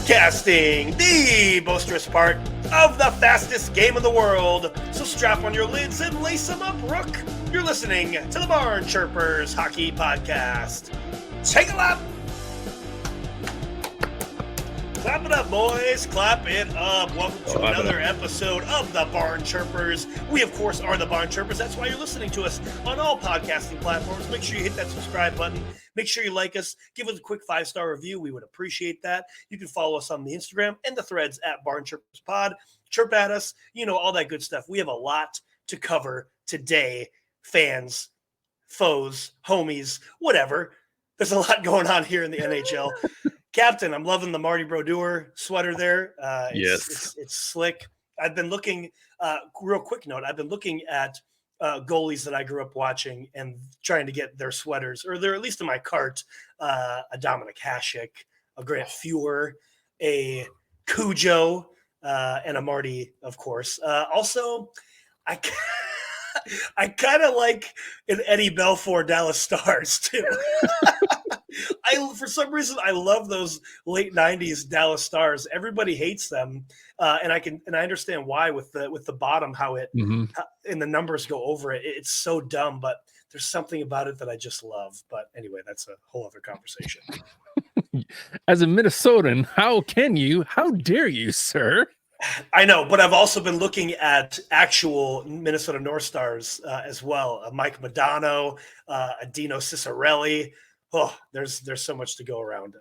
Broadcasting, the boisterous part of the fastest game in the world. So strap on your lids and lace them up, Rook. You're listening to the Barn Chirpers Hockey Podcast. Take a lap. Clap it up, boys. Clap it up. Welcome to another episode of the Barn Chirpers. We, of course, are the Barn Chirpers. That's why you're listening to us on all podcasting platforms. Make sure you hit that subscribe button. Make sure you like us. Give us a quick 5-star review. We would appreciate that. You can follow us on the Instagram and the threads at Barn Chirpers Pod. Chirp at us. You know, all that good stuff. We have a lot to cover today. Fans, foes, homies, whatever. There's a lot going on here in the NHL. Captain, I'm loving the Marty Brodeur sweater there. Yes. It's slick. I've been looking, real quick note, I've been looking at goalies that I grew up watching and trying to get their sweaters, or they're at least in my cart. A Dominic Hasek, a Grant Fuhr, a Cujo, and a Marty, of course. Also, I kind of like an Eddie Belfour Dallas Stars, too. For some reason, I love those late '90s Dallas Stars. Everybody hates them, and I understand why with the bottom, how it and the numbers go over it. It's so dumb, but there's something about it that I just love. But anyway, that's a whole other conversation. As a Minnesotan, how dare you, sir? I know, but I've also been looking at actual Minnesota North Stars as well. Mike Modano, Dino Ciccarelli. Oh, there's so much to go around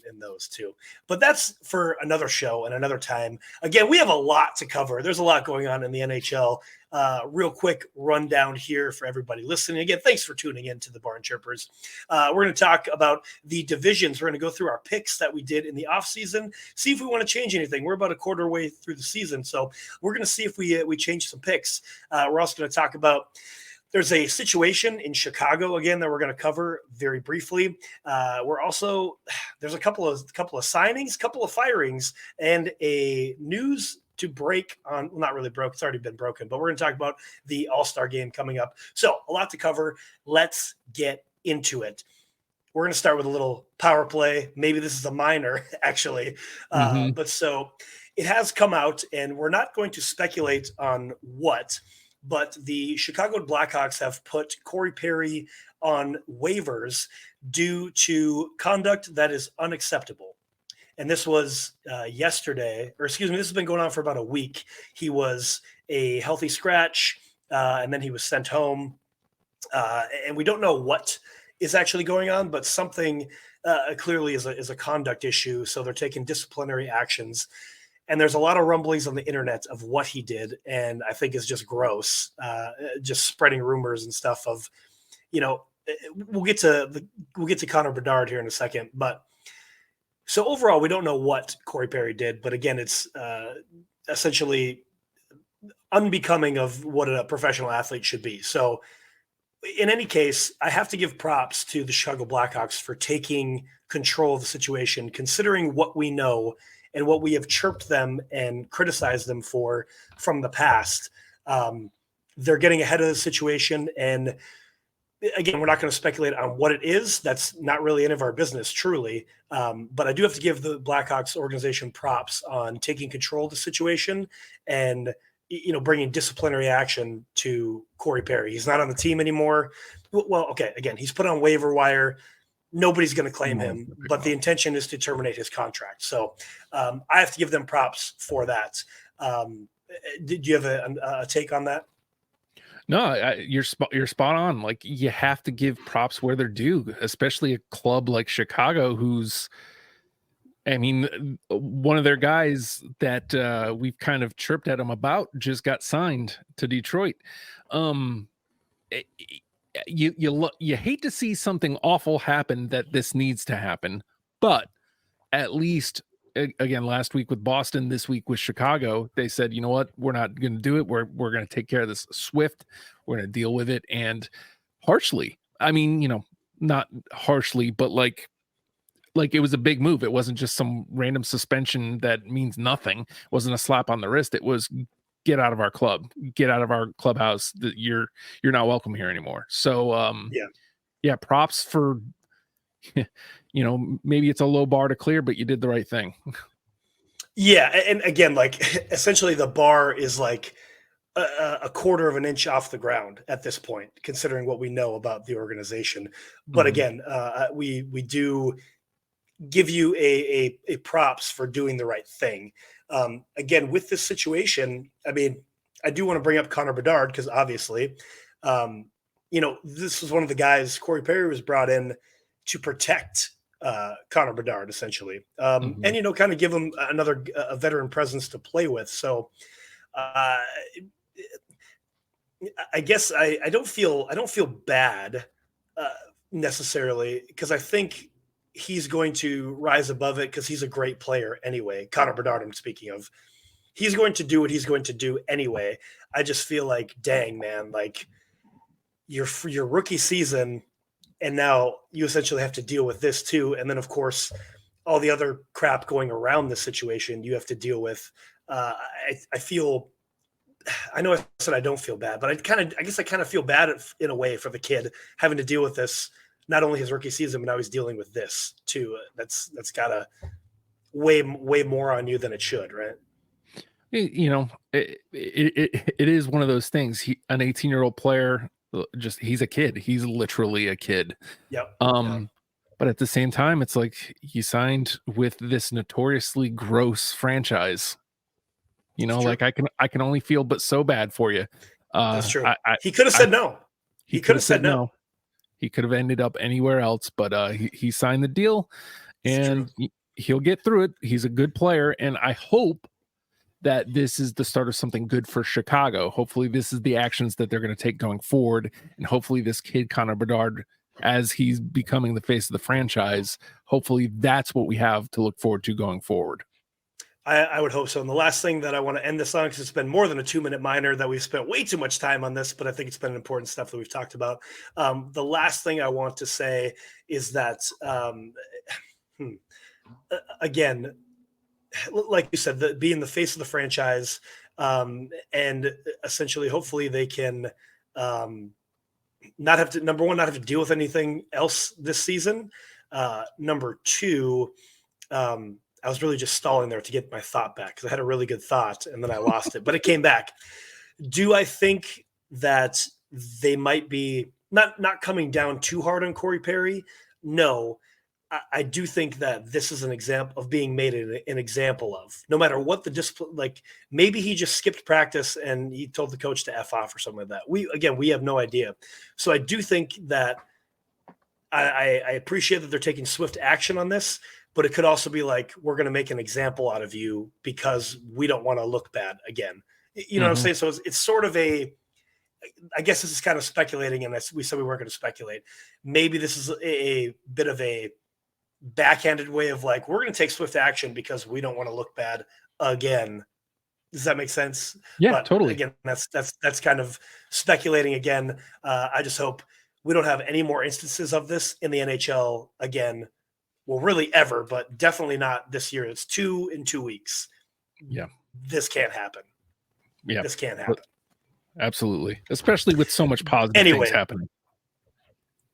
in those too. But that's for another show and another time. Again, we have a lot to cover. There's a lot going on in the NHL. Real quick rundown here for everybody listening. Again, thanks for tuning in to the Barn Chirpers. We're going to talk about the divisions. We're going to go through our picks that we did in the offseason, see if we want to change anything. We're about a quarter way through the season, so we're going to see if we change some picks. We're also going to talk about there's a situation in Chicago again that we're going to cover very briefly. There's a couple of signings, couple of firings, and a news to break on. Well, not really broke; it's already been broken. But we're going to talk about the All-Star game coming up. So a lot to cover. Let's get into it. We're going to start with a little power play. Maybe this is a minor, actually, but so it has come out, and we're not going to speculate on what. But the Chicago Blackhawks have put Corey Perry on waivers due to conduct that is unacceptable. And this was yesterday, or excuse me, this has been going on for about a week. He was a healthy scratch, and then he was sent home. And we don't know what is actually going on, but something clearly is a conduct issue. So they're taking disciplinary actions. And there's a lot of rumblings on the internet of what he did, and I think is just gross, just spreading rumors and stuff of, you know, we'll get to Connor Bedard here in a second. But so overall, we don't know what Corey Perry did, but again, it's essentially unbecoming of what a professional athlete should be. So in any case, I have to give props to the Chicago Blackhawks for taking control of the situation, considering what we know and what we have chirped them and criticized them for from the past. They're getting ahead of the situation. And again, we're not going to speculate on what it is. That's not really any of our business, truly. But I do have to give the Blackhawks organization props on taking control of the situation and, you know, bringing disciplinary action to Corey Perry. He's not on the team anymore. Well, okay, again, he's put on waiver wire. Nobody's going to claim him, but the intention is to terminate his contract. So I have to give them props for that. Did you have a take on that? No, you're spot on. Like, you have to give props where they're due, especially a club like Chicago, who's, I mean, one of their guys that we've kind of chirped at them about just got signed to Detroit. You hate to see something awful happen that this needs to happen, but at least, again, last week with Boston, this week with Chicago, they said, you know what, we're not going to do it. We're going to take care of this swift. We're going to deal with it, and harshly. I mean, you know, not harshly, but like it was a big move. It wasn't just some random suspension that means nothing. It wasn't a slap on the wrist. It was, get out of our club, get out of our clubhouse. That you're not welcome here anymore. So yeah, props for, you know, maybe it's a low bar to clear, but you did the right thing. Yeah, and again, like essentially the bar is like a quarter of an inch off the ground at this point, considering what we know about the organization. But Mhm. again, we do give you a props for doing the right thing. Again, with this situation, I mean, I do want to bring up Connor Bedard because obviously, um, this was one of the guys Corey Perry was brought in to protect Connor Bedard essentially, Mhm. and kind of give him another a veteran presence to play with. So uh, I guess I don't feel bad uh, necessarily because I think he's going to rise above it because he's a great player anyway. Connor Bedard, I'm speaking of. He's going to do what he's going to do anyway. I just feel like, dang man, like your rookie season, and now you essentially have to deal with this too, and then of course all the other crap going around this situation you have to deal with. I feel I know I said I don't feel bad, but I guess I kind of feel bad in a way for the kid having to deal with this, not only his rookie season, but now he's dealing with this too. That's gotta way more on you than it should, right? It is one of those things. An 18-year-old player, just he's a kid. He's literally a kid. Yep. Yeah. Um, but at the same time, it's like he signed with this notoriously gross franchise. It's true. Like I can only feel but so bad for you. That's true. I, I, He could have I said no. he He could could have have said said no. no. He could have ended up anywhere else, but he signed the deal, It's true. and he'll get through it. He's a good player, and I hope that this is the start of something good for Chicago. Hopefully, this is the actions that they're going to take going forward, and hopefully, this kid Connor Bedard, as he's becoming the face of the franchise, hopefully that's what we have to look forward to going forward. I would hope so. And the last thing that I want to end this on, because it's been more than a 2 minute minor that we've spent way too much time on this, but I think it's been important stuff that we've talked about. The last thing I want to say is that, hmm, again, like you said, being the face of the franchise, and essentially, hopefully, they can not have to, number one, not have to deal with anything else this season. Number two, I was really just stalling there to get my thought back because I had a really good thought and then I lost it, but it came back. Do I think that they might be not coming down too hard on Corey Perry? No. I do think that this is an example of being made an example of. No matter what the discipline, like maybe he just skipped practice and he told the coach to F off or something like that. We have no idea. So I do think that I appreciate that they're taking swift action on this, but it could also be like, we're going to make an example out of you because we don't want to look bad again. You know what I'm Mm-hmm. saying? So it's sort of I guess this is kind of speculating, and we said we weren't going to speculate. Maybe this is a bit of a backhanded way of like, we're going to take swift action because we don't want to look bad again. Does that make sense? Yeah, But totally. again, that's kind of speculating again. I just hope we don't have any more instances of this in the NHL again. Well, really ever, but definitely not this year. It's 2 in 2 weeks. Yeah. This can't happen. Yeah. This can't happen. Absolutely. Especially with so much positive things Anyway, happening.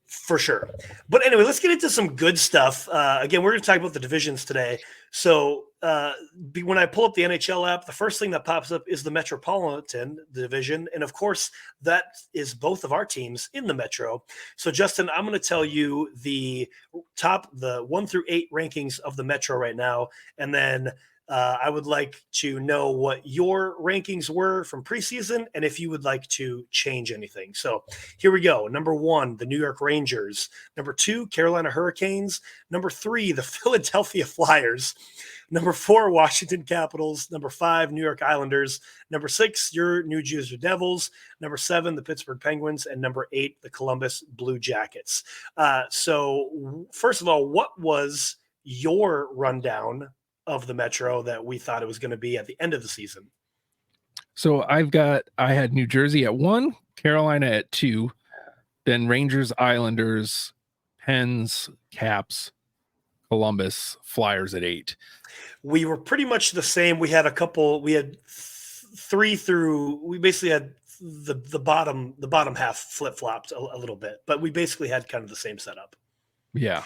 for sure. But anyway, let's get into some good stuff. Again, we're going to talk about the divisions today. So when I pull up the NHL app, the first thing that pops up is the Metropolitan Division. And of course, that is both of our teams in the Metro. So, Justin, I'm going to tell you the 1 through 8 rankings of the Metro right now. And then I would like to know what your rankings were from preseason and if you would like to change anything. So here we go. Number 1, the New York Rangers. Number 2, Carolina Hurricanes. Number 3, the Philadelphia Flyers. Number 4, Washington Capitals. Number 5, New York Islanders. Number 6, your New Jersey Devils. Number 7, the Pittsburgh Penguins. And number 8, the Columbus Blue Jackets. So first of all, what was your rundown of the Metro that we thought it was going to be at the end of the season? So I had New Jersey at 1, Carolina at 2, then Rangers, Islanders, Pens, Caps, Columbus, Flyers at 8. We were pretty much the same. We had 3 through, we basically had the bottom half flip-flopped a little bit, but we basically had kind of the same setup. Yeah.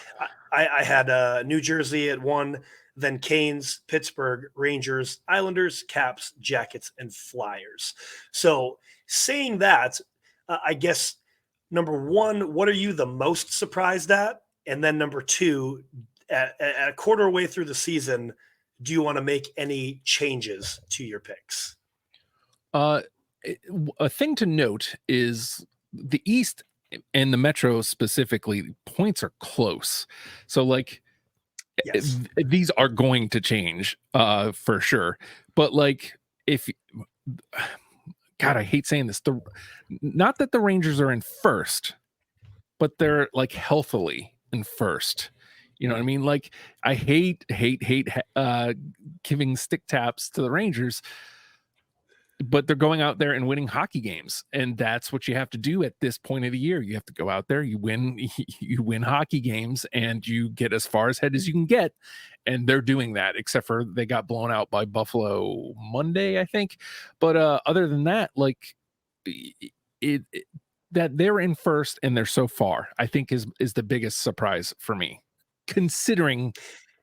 I had New Jersey at 1, then Canes, Pittsburgh, Rangers, Islanders, Caps, Jackets, and Flyers. So saying that, I guess number one, what are you the most surprised at? And then number two, at a quarter way through the season, do you want to make any changes to your picks? Uh, a thing to note is the East and the Metro specifically, points are close. So like Yes. these are going to change for sure. But like if God, I hate saying this. Not that the Rangers are in first, but they're like healthily in first. You know what I mean? Like I hate giving stick taps to the Rangers, but they're going out there and winning hockey games, and that's what you have to do at this point of the year. You have to go out there, you win hockey games, and you get as far ahead as you can get, and they're doing that, except for they got blown out by Buffalo Monday, I think. But other than that, like it that they're in first and they're so far, I think is the biggest surprise for me, considering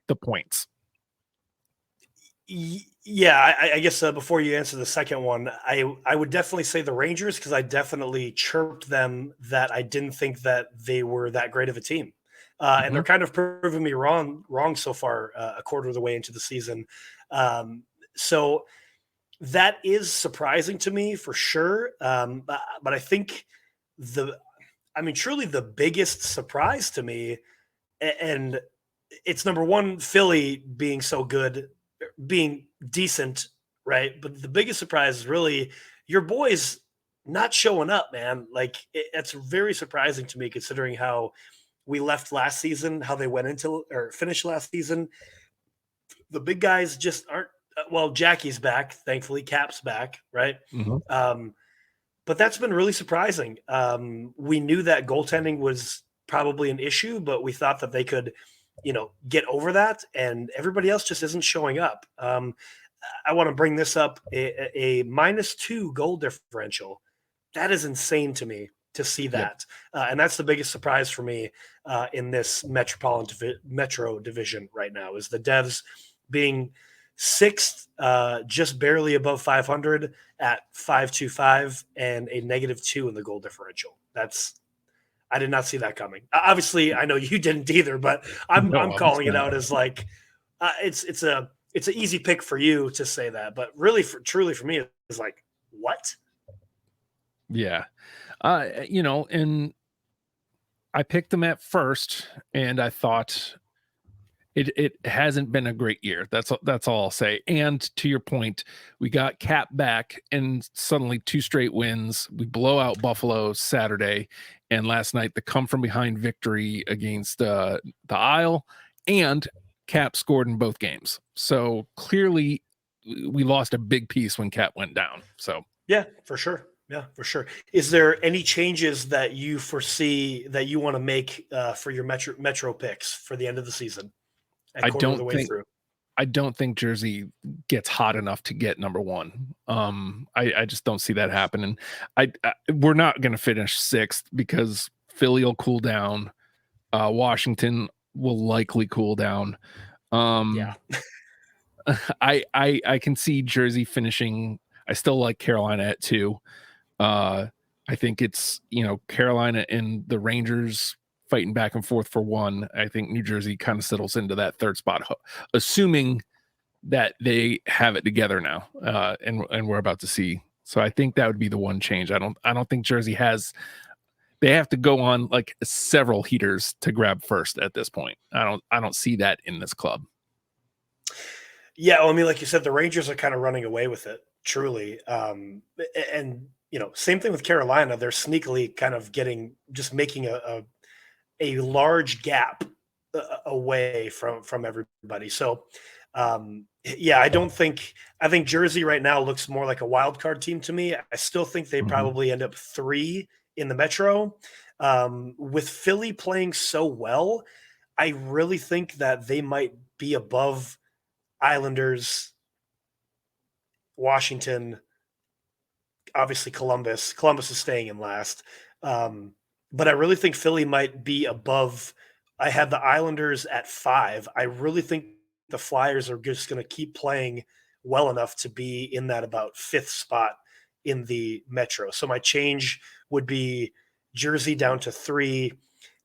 the points. Yeah, I guess before you answer the second one, I would definitely say the Rangers because I definitely chirped them that I didn't think that they were that great of a team, and they're Mhm. kind of proving me wrong so far, a quarter of the way into the season. So that is surprising to me for sure. But I think truly the biggest surprise to me, and it's number one, Philly being so good, being decent, right? But the biggest surprise is really your boys not showing up, man. Like it's very surprising to me considering how we left last season, how they went into or finished last season. The big guys just aren't. Well, Jackie's back, thankfully. Cap's back, right? Mhm. Um, but that's been really surprising. We knew that goaltending was probably an issue, but we thought that they could, get over that. And everybody else just isn't showing up. I want to bring this up: a -2 goal differential. That is insane to me to see Yep. that, and that's the biggest surprise for me in this Metro division right now. Is the Devs being sixth, just barely above 500 at 525 and a -2 in the goal differential. I did not see that coming. Obviously, I know you didn't either, but No, I'm calling obviously it not. out as like it's an easy pick for you to say that, but really, truly for me, it's like what? Yeah. And I picked them at first, and I thought it hasn't been a great year. That's all I'll say. And to your point, we got Cap back, and suddenly two straight wins. We blow out Buffalo Saturday, and last night the come from behind victory against the Isle, and Cap scored in both games. So clearly, we lost a big piece when Cap went down. So Yeah, for sure. Yeah, for sure. Is there any changes that you foresee that you want to make for your Metro picks for the end of the season at I quarter of don't the way think through? I don't think Jersey gets hot enough to get number one. I just don't see that happening. We're not going to finish sixth because Philly will cool down. Washington will likely cool down. Yeah. Um, I can see Jersey finishing. I still like Carolina at two. I think it's Carolina and the Rangers fighting back and forth for one. I think New Jersey kind of settles into that third spot, assuming that they have it together now, and we're about to see. So I think that would be the one change. I don't think Jersey has. They have to go on like several heaters to grab first at this point. I don't see that in this club. Yeah, well, I mean, like you said, the Rangers are kind of running away with it, truly. And same thing with Carolina. They're sneakily kind of making a large gap away from everybody. So, yeah, I think Jersey right now looks more like a wild card team to me. I still think they Mhm. probably end up 3 in the Metro. With Philly playing so well, I really think that they might be above Islanders, Washington, obviously Columbus. Columbus is staying in last. But I really think Philly might be above. I had the Islanders at 5. I really think the Flyers are just going to keep playing well enough to be in that about 5th spot in the Metro. So my change would be Jersey down to 3,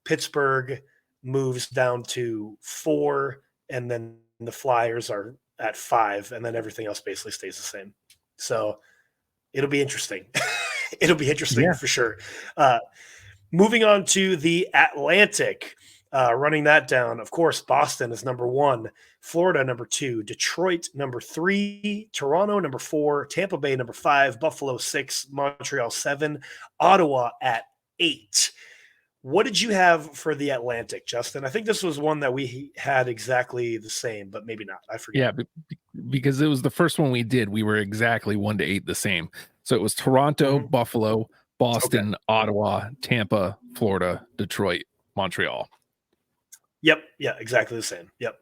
Pittsburgh moves down to 4, and then the Flyers are at 5, and then everything else basically stays the same. So it'll be interesting. It'll be interesting for sure. Moving on to the Atlantic, running that down. Of course, Boston is number 1, Florida number 2, Detroit number 3, Toronto number 4, Tampa Bay number 5, Buffalo 6, Montreal 7, Ottawa at 8. What did you have for the Atlantic, Justin? I think this was one that we had exactly the same, but maybe not. I forget. Yeah, because it was the first one we did. We were exactly 1 to 8 the same. So it was Toronto, Buffalo, Boston, Ottawa, Tampa, Florida, Detroit, Montreal. Yep. Yeah, exactly the same. Yep.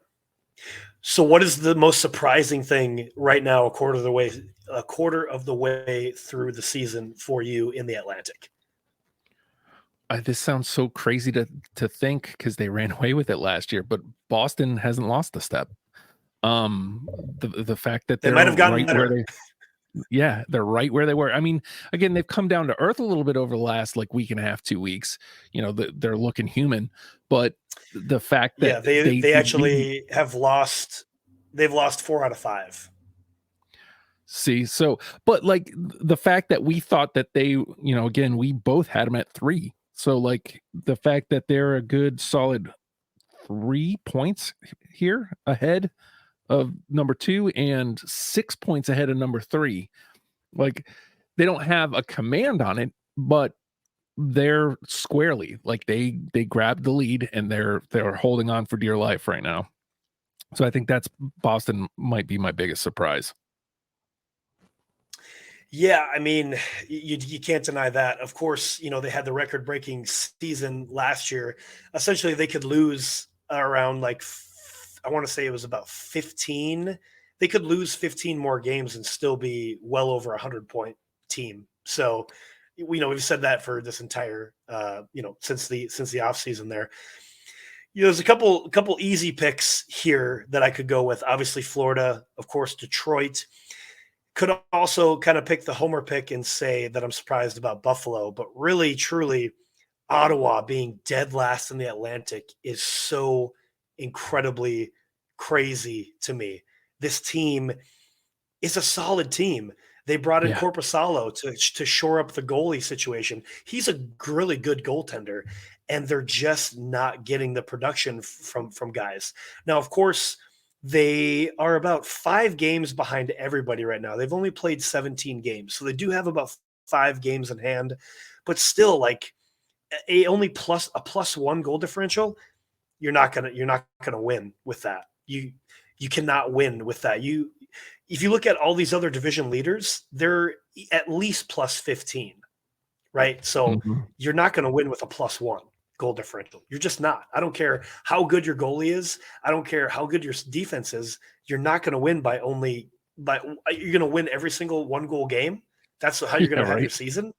So what is the most surprising thing right now, a quarter of the way through the season for you in the Atlantic? This sounds so crazy to think because they ran away with it last year, but Boston hasn't lost a step. The fact that they might have gotten right better. They're right where they were. I mean, again, they've come down to earth a little bit over the last week and a half, 2 weeks. They're looking human, but the fact that they actually have lost. They've lost 4 out of 5. See, so, but the fact that we thought that they, again, we both had them at 3. So the fact that they're a good solid 3 points here ahead of number 2 and 6 points ahead of number 3. They don't have a command on it, but they're squarely they grabbed the lead and they're holding on for dear life right now. So I think that's Boston might be my biggest surprise. Yeah, I mean, you can't deny that. Of course, they had the record-breaking season last year. Essentially, they could lose around I want to say it was about 15. They could lose 15 more games and still be well over 100-point team. So, we've said that for this entire, since the offseason there. There's a couple easy picks here that I could go with. Obviously, Florida, of course, Detroit. Could also kind of pick the homer pick and say that I'm surprised about Buffalo, but really, truly, Ottawa being dead last in the Atlantic is so incredibly crazy to me. This team is a solid team. They brought in Korpisalo to shore up the goalie situation. He's a really good goaltender, and they're just not getting the production from guys. Now, of course, they are about 5 games behind everybody right now. They've only played 17 games, so they do have about 5 games in hand, but still, a +1 goal differential, you're not gonna win with that. You cannot win with that. If you look at all these other division leaders, they're at least +15, right? So you're not going to win with a +1 goal differential. You're just not. I don't care how good your goalie is. I don't care how good your defense is. You're not going to win you're going to win every single 1-goal game. That's how you're going to have your season.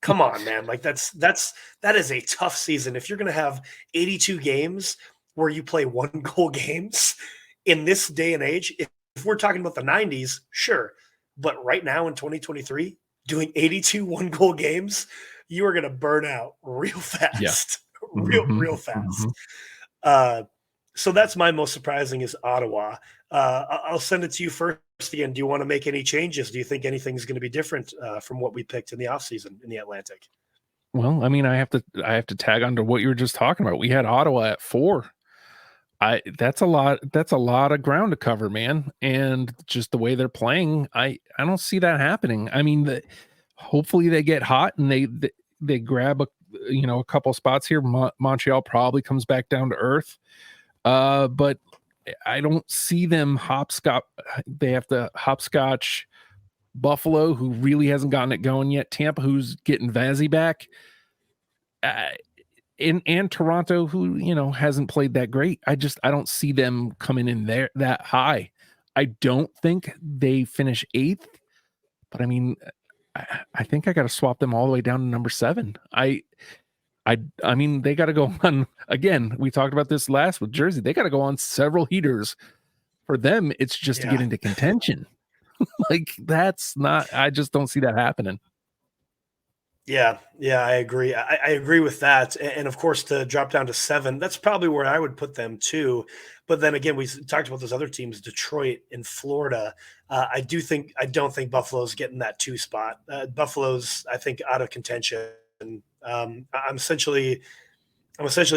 Come on, man. That is a tough season. If you're going to have 82 games where you play 1-goal games in this day and age, if we're talking about the 90s, sure. But right now in 2023, doing 82 1-goal games, you are going to burn out real fast. Real fast. So that's my most surprising is Ottawa. I'll send it to you first again. Do you want to make any changes? Do you think anything's going to be different from what we picked in the offseason in the Atlantic? Well, I mean, I have to tag on to what you were just talking about. We had Ottawa at 4. That's a lot of ground to cover, man. And just the way they're playing, I don't see that happening. I mean, hopefully they get hot and they grab a couple spots here. Montreal probably comes back down to earth. But I don't see them hopscotch. They have to hopscotch Buffalo, who really hasn't gotten it going yet. Tampa, who's getting Vazzy back. And Toronto, who, hasn't played that great. I don't see them coming in there that high. I don't think they finish 8th, but I mean, I think I got to swap them all the way down to number 7. I mean, they got to go on again. We talked about this last with Jersey. They got to go on several heaters For them, it's just to get Yeah. into contention. Like that's not. I just don't see that happening. Yeah, I agree. I agree with that. And of course, to drop down to 7, that's probably where I would put them too. But then again, we talked about those other teams, Detroit and Florida. I don't think Buffalo's getting that 2 spot. Buffalo's, I think, out of contention. I'm essentially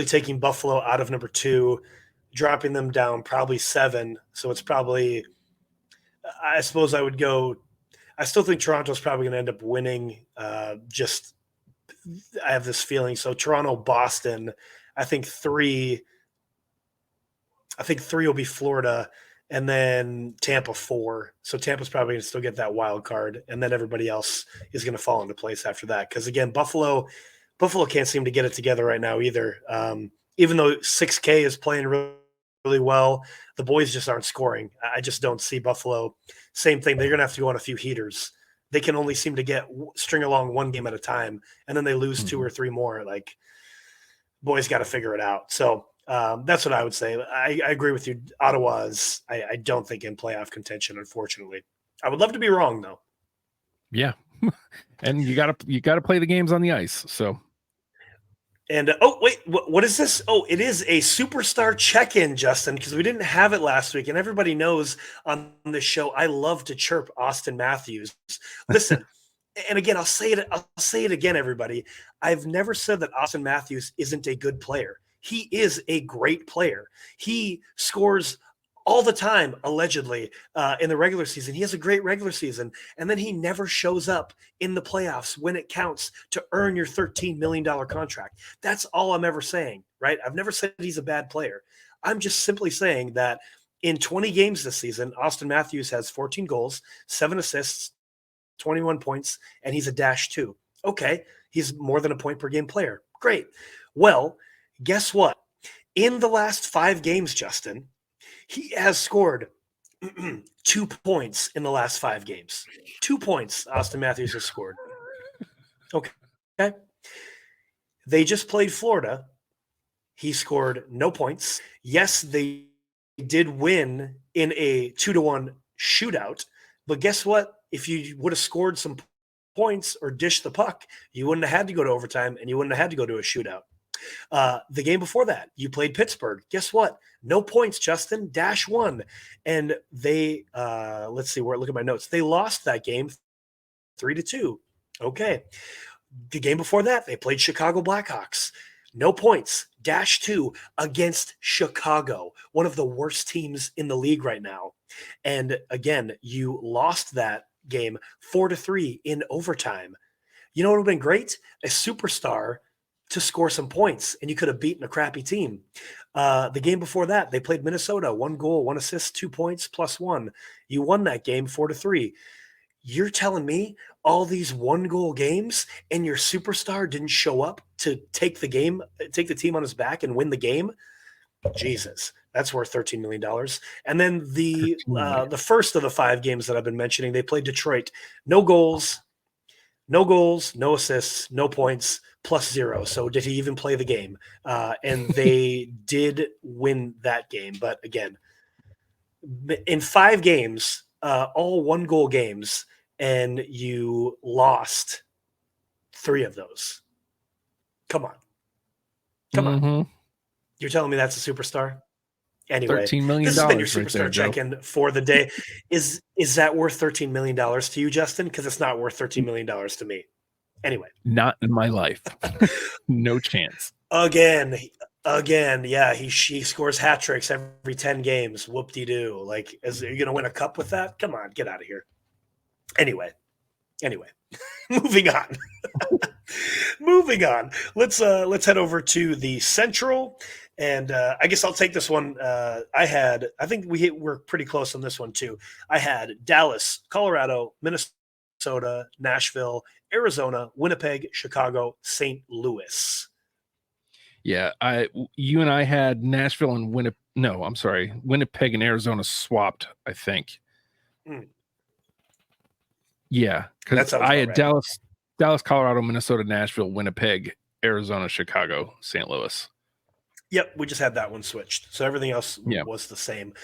taking Buffalo out of number 2, dropping them down probably 7. So it's probably, I suppose I would go. I still think Toronto's probably going to end up winning. I have this feeling. So Toronto, Boston. I think 3. I think 3 will be Florida, and then Tampa 4. So Tampa's probably going to still get that wild card, and then everybody else is going to fall into place after that. Because again, Buffalo can't seem to get it together right now either. Even though 6K is playing really, really well, the boys just aren't scoring. I just don't see Buffalo. Same thing. They're going to have to go on a few heaters. They can only seem to string along one game at a time, and then they lose 2 or 3 more. Like, boys got to figure it out. So that's what I would say. I agree with you. Ottawa's, I don't think in playoff contention, unfortunately. I would love to be wrong though. Yeah, and you gotta play the games on the ice. So. And oh wait, what is this? Oh, it is a superstar check-in, Justin, because we didn't have it last week, and everybody knows on this show I love to chirp Austin Matthews. Listen, and again, I'll say it again, everybody. I've never said that Austin Matthews isn't a good player. He is a great player. He scores all the time, allegedly, in the regular season. He has a great regular season, and then he never shows up in the playoffs when it counts to earn your $13 million contract. That's all I'm ever saying, right? I've never said he's a bad player. I'm just simply saying that in 20 games this season, Austin Matthews has 14 goals, 7 assists, 21 points, and he's a -2. Okay, he's more than a point per game player. Great. Well, guess what? In the last 5 games, Justin, he has scored 2 points in the last 5 games. 2 points Austin Matthews has scored. Okay. They just played Florida. He scored no points. Yes, they did win in a 2-1 shootout. But guess what? If you would have scored some points or dished the puck, you wouldn't have had to go to overtime and you wouldn't have had to go to a shootout. The game before that, you played Pittsburgh. Guess what? No points, Justin. -1. And they, let's see where. Look at my notes. They lost that game 3-2. Okay. The game before that, they played Chicago Blackhawks. No points. -2 against Chicago, one of the worst teams in the league right now. And again, you lost that game 4-3 in overtime. You know what would have been great? A superstar to score some points, and you could have beaten a crappy team. The game before that, they played Minnesota, 1 goal, 1 assist, 2 points, +1. You won that game 4-3. You're telling me all these 1-goal games and your superstar didn't show up to take the team on his back and win the game? Jesus, that's worth $13 million. And then the first of the 5 games that I've been mentioning, they played Detroit. No goals, no assists, no points, +0. So did he even play the game? And they did win that game. But again, in 5 games, all 1-goal games, and you lost 3 of those. Come on. You're telling me that's a superstar? Anyway, $13 million. This has been your right superstar there, check-in for the day. Is that worth $13 million to you, Justin? Because it's not worth $13 million to me. Anyway. Not in my life. No chance. Again, yeah, he scores hat tricks every 10 games. Whoop-de-doo. Like, are you going to win a cup with that? Come on, get out of here. Anyway, moving on. Let's head over to the Central, and I guess I'll take this one. I think we're pretty close on this one too. I had Dallas, Colorado, Minnesota, Nashville, Arizona, Winnipeg, Chicago, St. Louis. Yeah, you and I had Nashville and Winnipeg. No, I'm sorry, Winnipeg and Arizona swapped, I think. Yeah, because I had right. Dallas, Colorado, Minnesota, Nashville, Winnipeg, Arizona, Chicago, St. Louis. Yep, we just had that one switched. So everything else was the same.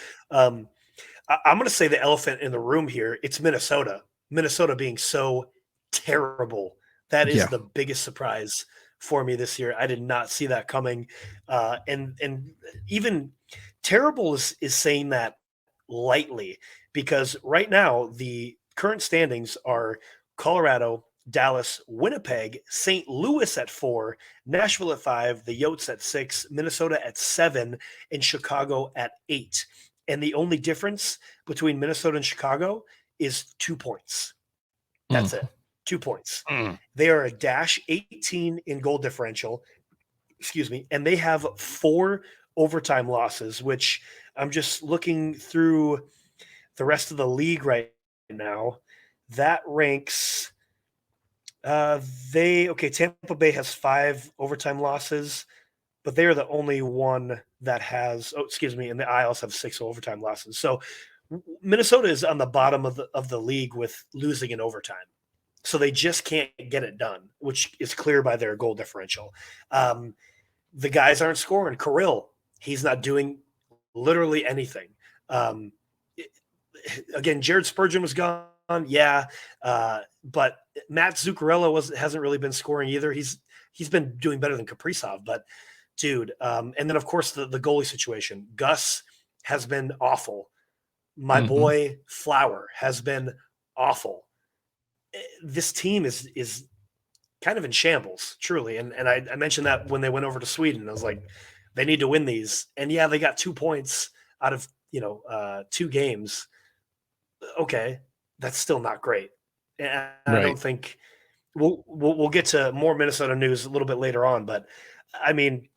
I'm going to say the elephant in the room here. It's Minnesota. Minnesota being so terrible. That is Yeah. the biggest surprise for me this year. I did not see that coming. And even terrible is saying that lightly, because right now the current standings are Colorado, Dallas, Winnipeg, St. Louis at 4, Nashville at 5, the Yotes at 6, Minnesota at 7, and Chicago at 8. And the only difference between Minnesota and Chicago is 2 points. Mm. That's it. 2 points. Mm. They are a dash 18 in goal differential. Excuse me. And they have 4 overtime losses, which I'm just looking through the rest of the league right now. That ranks Tampa Bay has 5 overtime losses, but they are the only one that has and the Isles have 6 overtime losses. So Minnesota is on the bottom of the league with losing in overtime. So they just can't get it done, which is clear by their goal differential. The guys aren't scoring. Kirill, he's not doing literally anything. Um, Again, Jared Spurgeon was gone. Yeah. But Matt Zuccarello hasn't really been scoring either. He's been doing better than Kaprizov, but dude. And then of course the goalie situation. Gus has been awful. My boy Flower has been awful. This team is kind of in shambles, truly. And I mentioned that when they went over to Sweden. I was like, they need to win these. And yeah, they got 2 points out of 2 games. Okay, that's still not great. And I don't think we'll get to more Minnesota news a little bit later on. But I mean,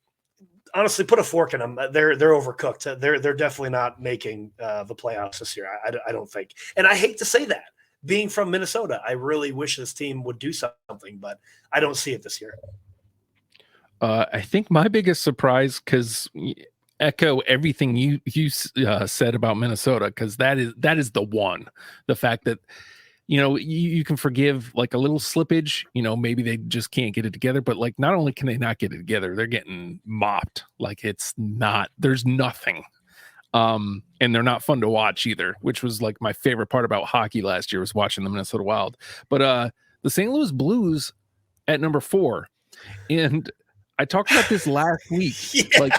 honestly, put a fork in them. They're overcooked. They're definitely not making the playoffs this year. I don't think. And I hate to say that. Being from Minnesota, I really wish this team would do something, but I don't see it this year. I think my biggest surprise, because echo everything you said about Minnesota, because that is the one. The fact that you can forgive like a little slippage, maybe they just can't get it together, but like not only can they not get it together, they're getting mopped. Like there's nothing. And they're not fun to watch either, which was like my favorite part about hockey last year, was watching the Minnesota Wild. But the St. Louis Blues at number 4, and I talked about this last week. Yeah. Like,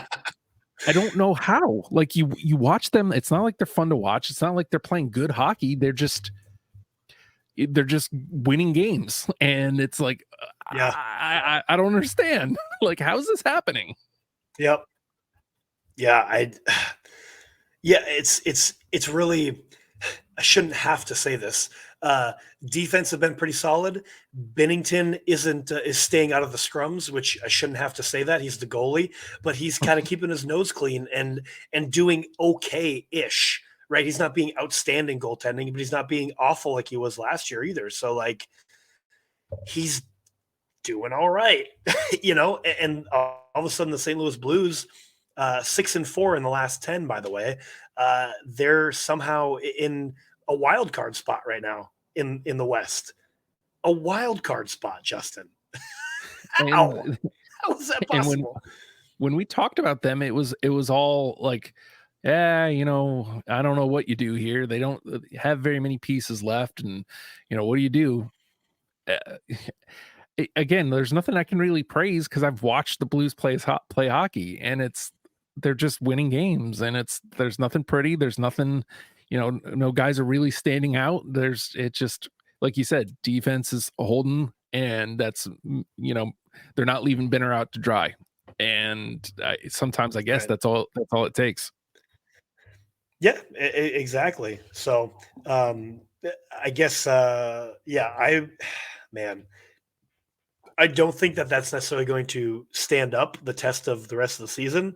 I don't know how. Like you watch them, it's not like they're fun to watch. It's not like they're playing good hockey. They're just winning games, and it's like, I don't understand. Like, how is this happening? Yep. Yeah, it's really, I shouldn't have to say this. Defense have been pretty solid. Bennington is staying out of the scrums, which I shouldn't have to say that. He's the goalie, but he's kind of keeping his nose clean and doing okay-ish, right? He's not being outstanding goaltending, but he's not being awful like he was last year either. So like, he's doing all right, and all of a sudden the St. Louis Blues, 6-4 in the last 10, by the way. They're somehow in a wild card spot right now in the West. A wild card spot, Justin. How is that possible? When we talked about them, it was all like, yeah, I don't know what you do here. They don't have very many pieces left, and what do you do? Again, there's nothing I can really praise, because I've watched the Blues play hockey, and they're just winning games, and there's nothing pretty. There's nothing, no guys are really standing out. It's just like you said, defense is holding, and that's, they're not leaving Benner out to dry. And sometimes I guess that's all it takes. Yeah, exactly. So I guess, I don't think that that's necessarily going to stand up the test of the rest of the season,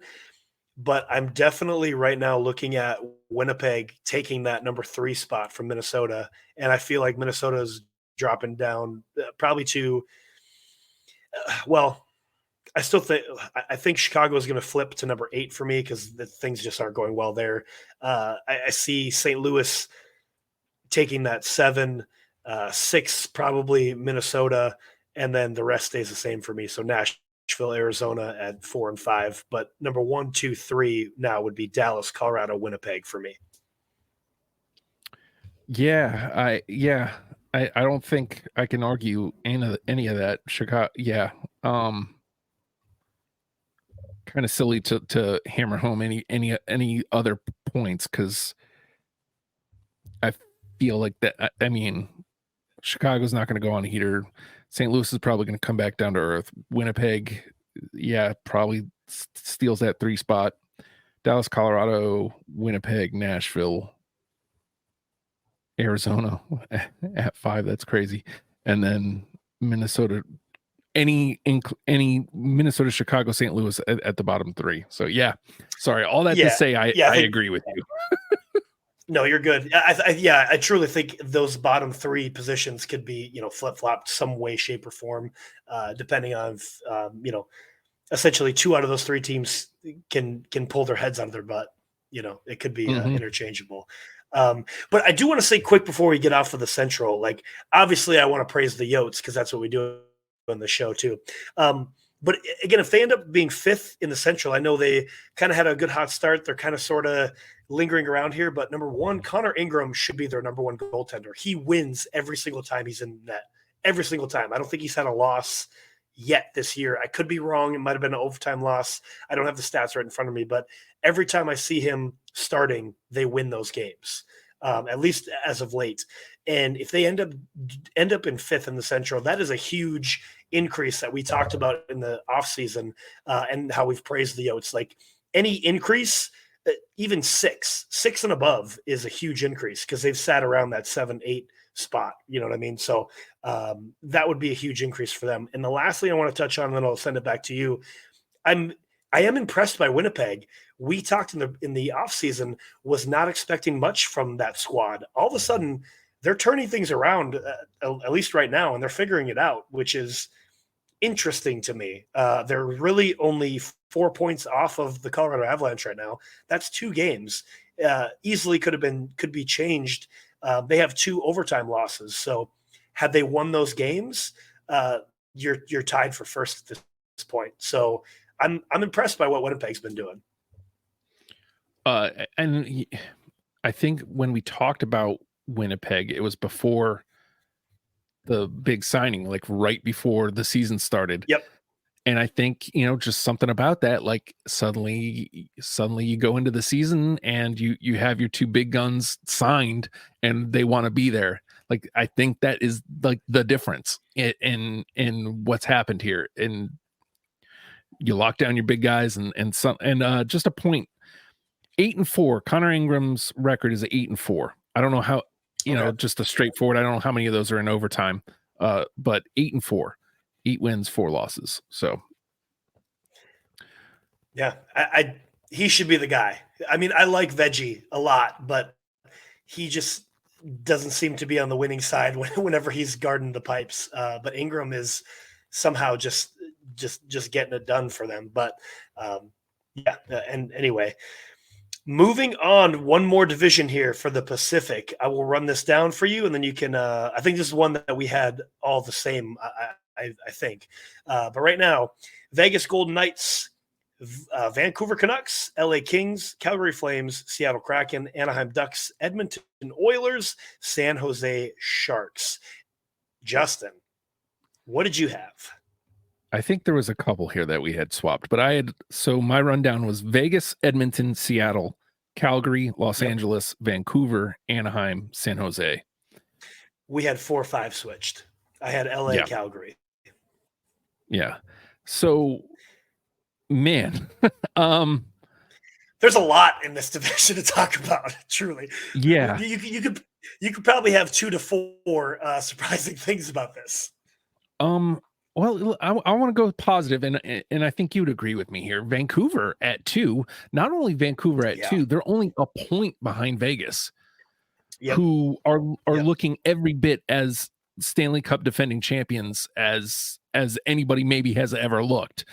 but I'm definitely right now looking at Winnipeg taking that number 3 spot from Minnesota, and I feel like Minnesota's dropping down probably to, I think Chicago is going to flip to number 8 for me, because things just aren't going well there. I see St. Louis taking that 7, 6 probably Minnesota, and then the rest stays the same for me. So Nashville, Arizona at 4 and 5, but number 1, 2, 3 now would be Dallas, Colorado, Winnipeg for me. I don't think I can argue any of that. Chicago, yeah. Kind of silly to hammer home any other points because I feel like that. I mean, Chicago's not going to go on a heater. St. Louis is probably going to come back down to earth. Winnipeg, yeah, probably steals that 3 spot. Dallas, Colorado, Winnipeg, Nashville, Arizona at 5. That's crazy. And then Minnesota, any Minnesota, Chicago, St. Louis at the bottom 3. So yeah, sorry. All that to say, I agree with you. No, you're good. I truly think those bottom 3 positions could be, flip flopped some way, shape, or form, depending on, essentially 2 out of those 3 teams can pull their heads out of their butt. It could be interchangeable. But I do want to say quick before we get off of the Central, like obviously I want to praise the Yotes because that's what we do on the show too. But again, if they end up being 5th in the Central, I know they kind of had a good hot start. They're kind of sort of lingering around here. But number 1, Connor Ingram should be their number 1 goaltender. He wins every single time he's in net. Every single time. I don't think he's had a loss yet this year. I could be wrong. It might have been an overtime loss. I don't have the stats right in front of me. But every time I see him starting, they win those games, at least as of late. And if they end up in 5th in the Central, that is a huge increase that we talked about in the offseason and how we've praised the Yotes. Like any increase, even 6 and above is a huge increase because they've sat around that 7-8 spot. You know what I mean? So that would be a huge increase for them. And the last thing I want to touch on, and then I'll send it back to you. I am impressed by Winnipeg. We talked in the offseason, was not expecting much from that squad. All of a sudden, they're turning things around, at least right now, and they're figuring it out, which is interesting to me. They're really only 4 points off of the Colorado Avalanche right now. That's 2 games. Easily could be changed. They have 2 overtime losses. So had they won those games, you're tied for first at this point. So I'm impressed by what Winnipeg's been doing. And I think when we talked about Winnipeg, it was before the big signing, like right before the season started. Yep. And I think, just something about that, like suddenly you go into the season and you have your 2 big guns signed and they want to be there. Like, I think that is like the difference in what's happened here. And you lock down your big guys and just a point, 8-4. Connor Ingram's record is 8-4. I don't know how, just a straightforward. I don't know how many of those are in overtime. But 8-4, 8 wins, 4 losses. So, yeah, he should be the guy. I mean, I like Veggie a lot, but he just doesn't seem to be on the winning side whenever he's guarding the pipes. But Ingram is somehow just getting it done for them. But and anyway. Moving on, one more division here for the Pacific. I will run this down for you, and then you can. I think this is one that we had all the same. I think, but right now, Vegas Golden Knights, Vancouver Canucks, LA Kings, Calgary Flames, Seattle Kraken, Anaheim Ducks, Edmonton Oilers, San Jose Sharks. Justin, what did you have? I think there was a couple here that we had swapped, but my rundown was Vegas, Edmonton, Seattle, Calgary, Los Angeles, Vancouver, Anaheim, San Jose. We had 4 or 5 switched. I had LA, Calgary. Yeah. So, man, there's a lot in this division to talk about. Truly, yeah. You could probably have 2 to 4 surprising things about this. Well, I want to go positive, and I think you'd agree with me here. Vancouver at 2, not only Vancouver at 2, they're only a point behind Vegas, who are looking every bit as Stanley Cup defending champions as anybody maybe has ever looked.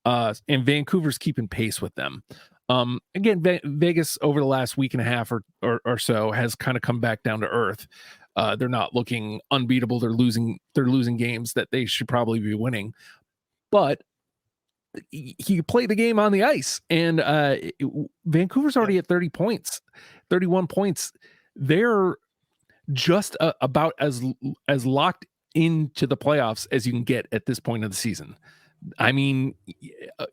And Vancouver's keeping pace with them. Again, Vegas over the last week and a half or so has kind of come back down to earth. They're not looking unbeatable. They're losing games that they should probably be winning. But you play the game on the ice, and Vancouver's already at 30 points, 31 points. They're just about as locked into the playoffs as you can get at this point of the season. I mean,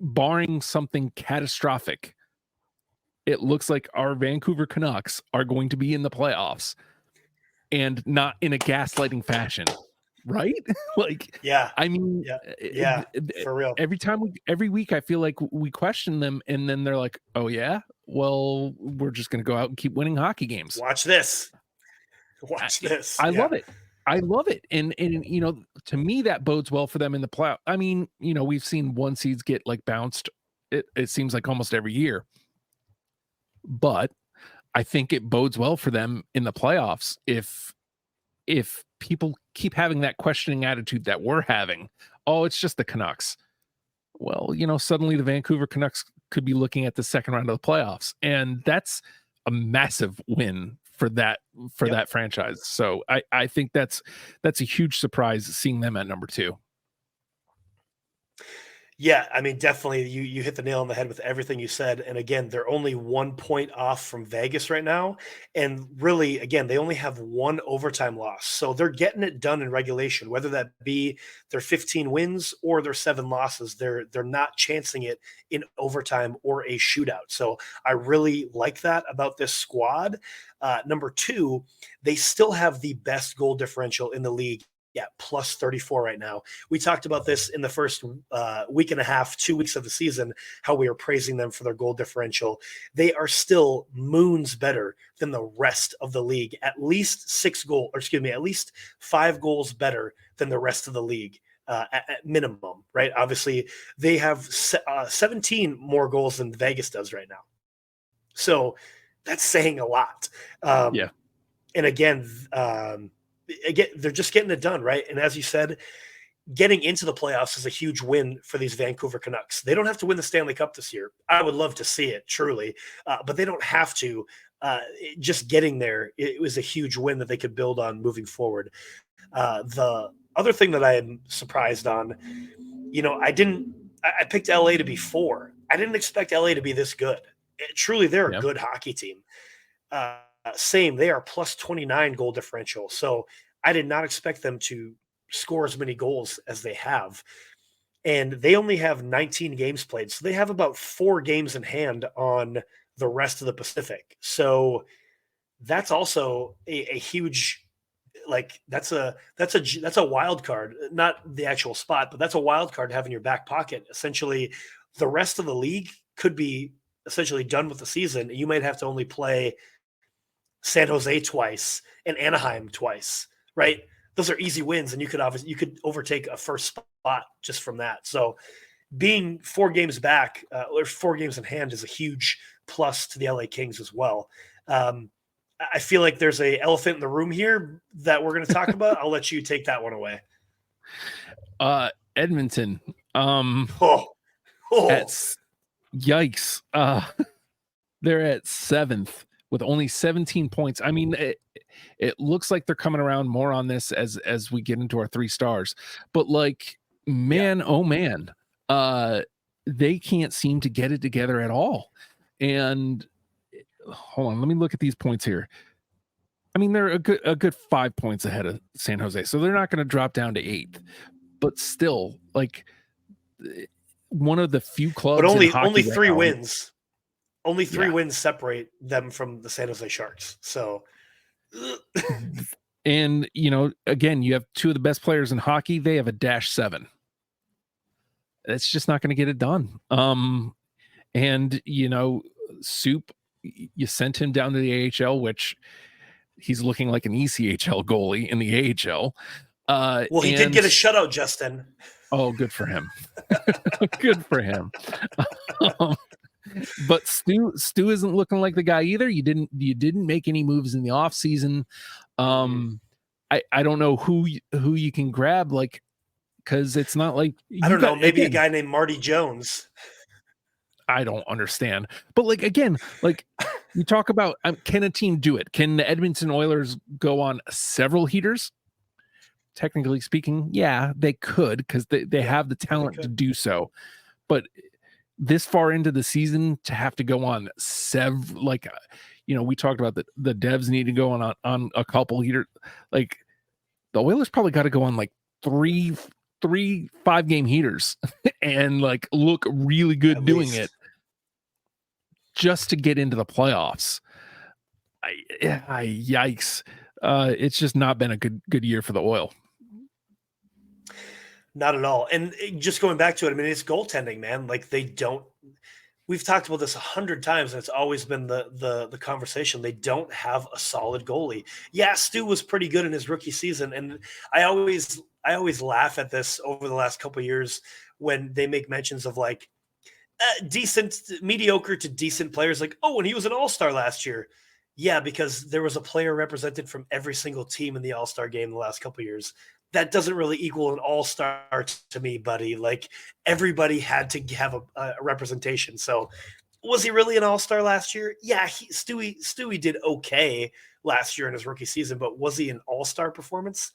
barring something catastrophic, it looks like our Vancouver Canucks are going to be in the playoffs, and not in a gaslighting fashion, right? Like, Yeah. I mean, Yeah. For real. every week, I feel like we question them, and then they're like, "Oh yeah, well, we're just going to go out and keep winning hockey games." Watch this. Watch this. I Yeah. love it. I love it. And to me, that bodes well for them in the playoff. I mean, we've seen one seeds get like bounced. It seems like almost every year, but I think it bodes well for them in the playoffs if people keep having that questioning attitude that we're having. Oh, it's just the Canucks. Well, suddenly the Vancouver Canucks could be looking at the second round of the playoffs, and that's a massive win for that franchise. So I think that's a huge surprise seeing them at number 2. Yeah, I mean, definitely you hit the nail on the head with everything you said. And again, they're only 1 point off from Vegas right now. And really, again, they only have one overtime loss. So they're getting it done in regulation, whether that be their 15 wins or their 7 losses. They're not chancing it in overtime or a shootout. So I really like that about this squad. Number 2, they still have the best goal differential in the league. Yeah, plus 34 right now. We talked about this in the first week and a half, 2 weeks of the season, how we are praising them for their goal differential. They are still moons better than the rest of the league, at least 5 goals better than the rest of the league at minimum, right? Obviously, they have 17 more goals than Vegas does right now. So that's saying a lot. Yeah. And again, they're just getting it done, right? And as you said, getting into the playoffs is a huge win for these Vancouver Canucks. They don't have to win the Stanley Cup this year. I would love to see it, truly, but they don't have to. Just getting there, it was a huge win that they could build on moving forward. The other thing that I am surprised on, I picked LA to be 4. I didn't expect LA to be this good. Truly, they're a good hockey team. Same, they are plus 29 goal differential. So I did not expect them to score as many goals as they have. And they only have 19 games played. So they have about 4 games in hand on the rest of the Pacific. So that's also a huge, like that's a wild card, not the actual spot, but that's a wild card to have in your back pocket. Essentially, the rest of the league could be essentially done with the season. You might have to only play San Jose twice and Anaheim twice, right? Those are easy wins, and you could overtake a first spot just from that. So being 4 games back or 4 games in hand is a huge plus to the LA Kings as well. I feel like there's a elephant in the room here that we're going to talk about. I'll let you take that one away. Edmonton. Yikes. They're at 7th. With only 17 points. I mean, it looks like they're coming around more on this as we get into our 3 stars. But like, man, oh man, they can't seem to get it together at all. And hold on, let me look at these points here. I mean, they're a good 5 points ahead of San Jose, so they're not going to drop down to 8th. But still, like, one of the few clubs, but only 3 now, wins. Only 3 wins separate them from the San Jose Sharks. So, and again, you have 2 of the best players in hockey. They have a -7. It's just not going to get it done. And Soup, you sent him down to the AHL, which he's looking like an ECHL goalie in the AHL. Well, he did get a shutout, Justin. Oh, good for him. Good for him. But Stu isn't looking like the guy either. You didn't make any moves in the off season. I don't know who you can grab, like, because it's not like I don't know. Maybe a guy named Marty Jones. I don't understand, but like, again, like you talk about, can a team do it? Can the Edmonton Oilers go on several heaters? Technically speaking, yeah, they could, because they have the talent to do so. But this far into the season, to have to go on we talked about the devs need to go on a couple heater. Like the Oilers probably got to go on like three 5-game heaters and like look really good At doing least. it just to get into the playoffs. Yikes. It's just not been a good year for the Oil. Not at all. And just going back to it, I mean, it's goaltending, man. Like they don't. We've talked about this 100 times, and it's always been the conversation. They don't have a solid goalie. Yeah, Stu was pretty good in his rookie season, and I always laugh at this over the last couple of years when they make mentions of like decent, mediocre to decent players. Like, oh, and he was an all-star last year. Yeah, because there was a player represented from every single team in the all-star game the last couple of years. That doesn't really equal an all-star to me, buddy. Like everybody had to have a representation. So was he really an all-star last year? Yeah, Stewie did okay last year in his rookie season, but was he an all-star performance?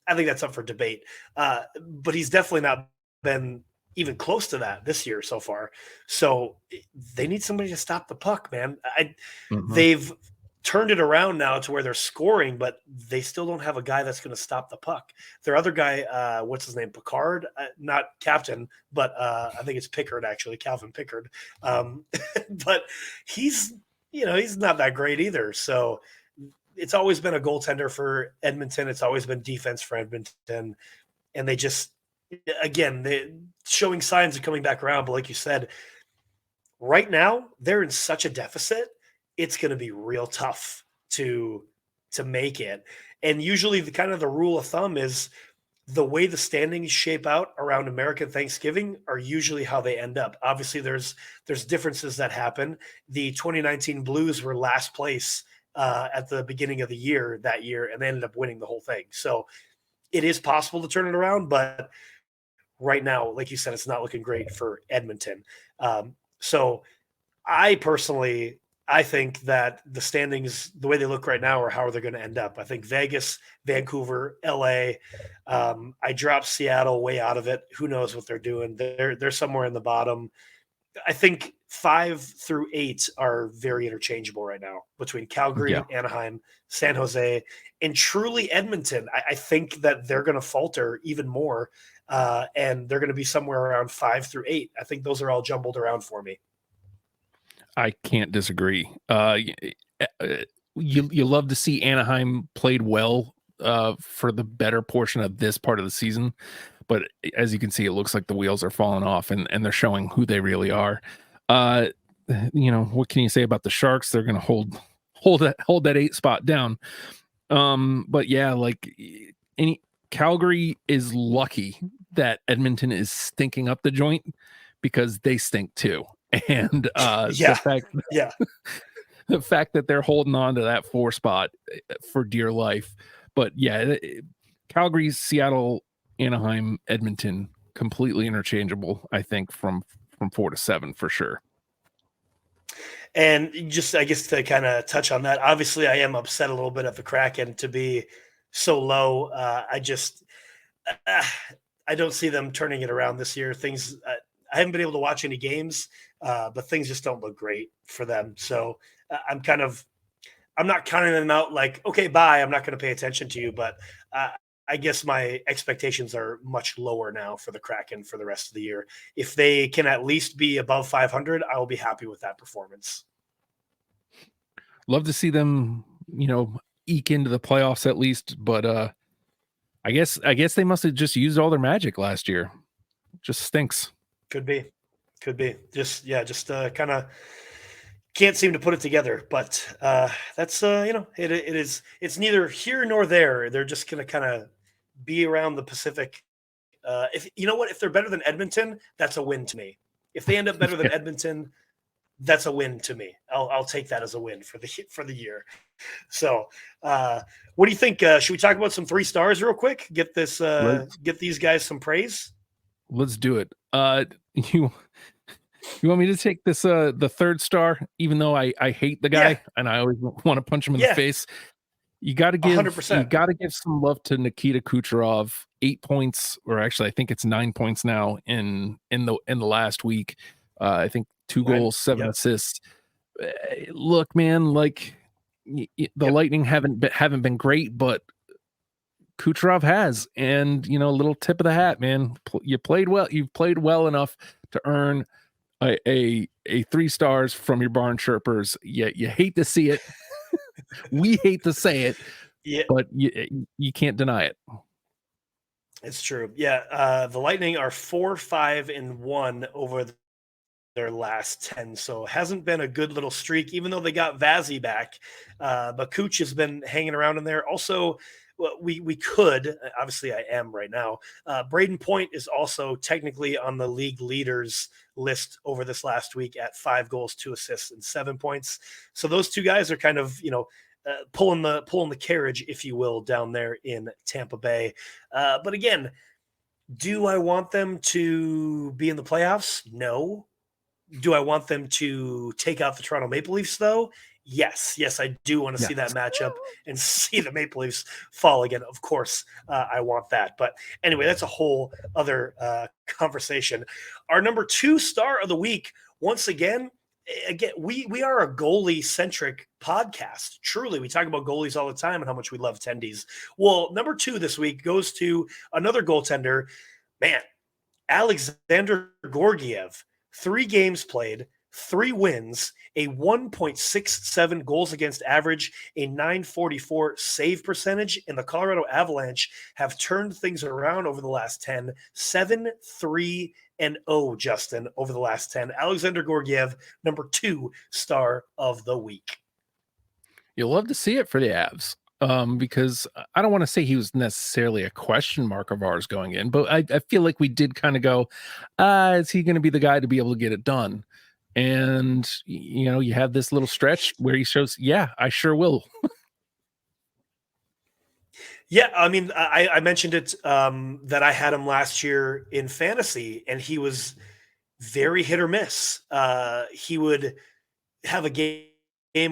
I think that's up for debate. But he's definitely not been even close to that this year so far. So they need somebody to stop the puck, man. They've turned it around now to where they're scoring, but they still don't have a guy that's going to stop the puck. Their other guy, what's his name? Pickard, not captain, but I think it's Pickard actually, Calvin Pickard. But he's not that great either. So it's always been a goaltender for Edmonton. It's always been defense for Edmonton. And they just, again, they're showing signs of coming back around. But like you said, right now they're in such a deficit. It's going to be real tough to make it. And usually the kind of the rule of thumb is the way the standings shape out around American Thanksgiving are usually how they end up. Obviously there's differences that happen. The 2019 Blues were last place at the beginning of the year that year, and they ended up winning the whole thing. So it is possible to turn it around, but right now, like you said, it's not looking great for Edmonton. So I think that the standings, the way they look right now, are how they're going to end up. I think Vegas, Vancouver, LA. I dropped Seattle way out of it. Who knows what they're doing? They're somewhere in the bottom. I think 5 through 8 are very interchangeable right now between Calgary, Anaheim, San Jose, and truly Edmonton. I think that they're going to falter even more, and they're going to be somewhere around 5 through 8. I think those are all jumbled around for me. I can't disagree. You love to see Anaheim played well for the better portion of this part of the season, but as you can see, it looks like the wheels are falling off, and they're showing who they really are. What can you say about the Sharks? They're going to hold that 8 spot down. But yeah, like Calgary is lucky that Edmonton is stinking up the joint because they stink too. And the fact that they're holding on to that 4 spot for dear life. But yeah, Calgary, Seattle, Anaheim, Edmonton, completely interchangeable, I think, from 4 to 7 for sure. And just, I guess, to kind of touch on that, obviously I am upset a little bit at the Kraken to be so low. I don't see them turning it around this year. I haven't been able to watch any games, but things just don't look great for them. So I'm not counting them out like, okay, bye, I'm not going to pay attention to you. But I guess my expectations are much lower now for the Kraken for the rest of the year. If they can at least be above 500, I will be happy with that performance. Love to see them, eke into the playoffs at least. But I guess they must have just used all their magic last year. Just stinks. Could be. Just kind of can't seem to put it together. But that's it's neither here nor there. They're just going to kind of be around the Pacific. If they're better than Edmonton, that's a win to me. If they end up better than Edmonton, that's a win to me. I'll take that as a win for the year. So, what do you think? Should we talk about some 3 stars real quick? Get these guys some praise. Let's do it. You want me to take this the 3rd star, even though I hate the guy and I always want to punch him in the face. You got to give 100%. You got to give some love to Nikita Kucherov. 8 points, or actually I think it's 9 points now in the last week. I think 2 goals, 7 assists. look, man, like the Lightning haven't been great, but Kucherov has, and a little tip of the hat, man. You played well. You've played well enough to earn a 3 stars from your barn chirpers. You hate to see it. We hate to say it, but you can't deny it. It's true. Yeah, the Lightning are 4-5-1 over their last 10, so hasn't been a good little streak, even though they got Vazzy back. But Cooch has been hanging around in there. Also, we could, obviously I am right now, Braden Point is also technically on the league leaders list over this last week at 5 goals, 2 assists, and 7 points. So those two guys are kind of, pulling the carriage, if you will, down there in Tampa Bay. But again, do I want them to be in the playoffs? No. Do I want them to take out the Toronto Maple Leafs, though? Yes. I do want to see that matchup and see the Maple Leafs fall again. Of course, I want that. But anyway, that's a whole other conversation. Our number 2 star of the week, once again, we are a goalie-centric podcast. Truly, we talk about goalies all the time and how much we love tendies. Well, number 2 this week goes to another goaltender. Man, Alexander Georgiev. 3 games played, 3 wins, a 1.67 goals against average, a 944 save percentage, and the Colorado Avalanche have turned things around over the last 10, 7-3-0, Justin, over the last 10. Alexander Georgiev, number 2 star of the week. You'll love to see it for the Avs. Because I don't want to say he was necessarily a question mark of ours going in, but I feel like we did kind of go, is he going to be the guy to be able to get it done? And, you have this little stretch where he shows, yeah, I sure will. Yeah, I mean, I mentioned it that I had him last year in fantasy, and he was very hit or miss. He would have a game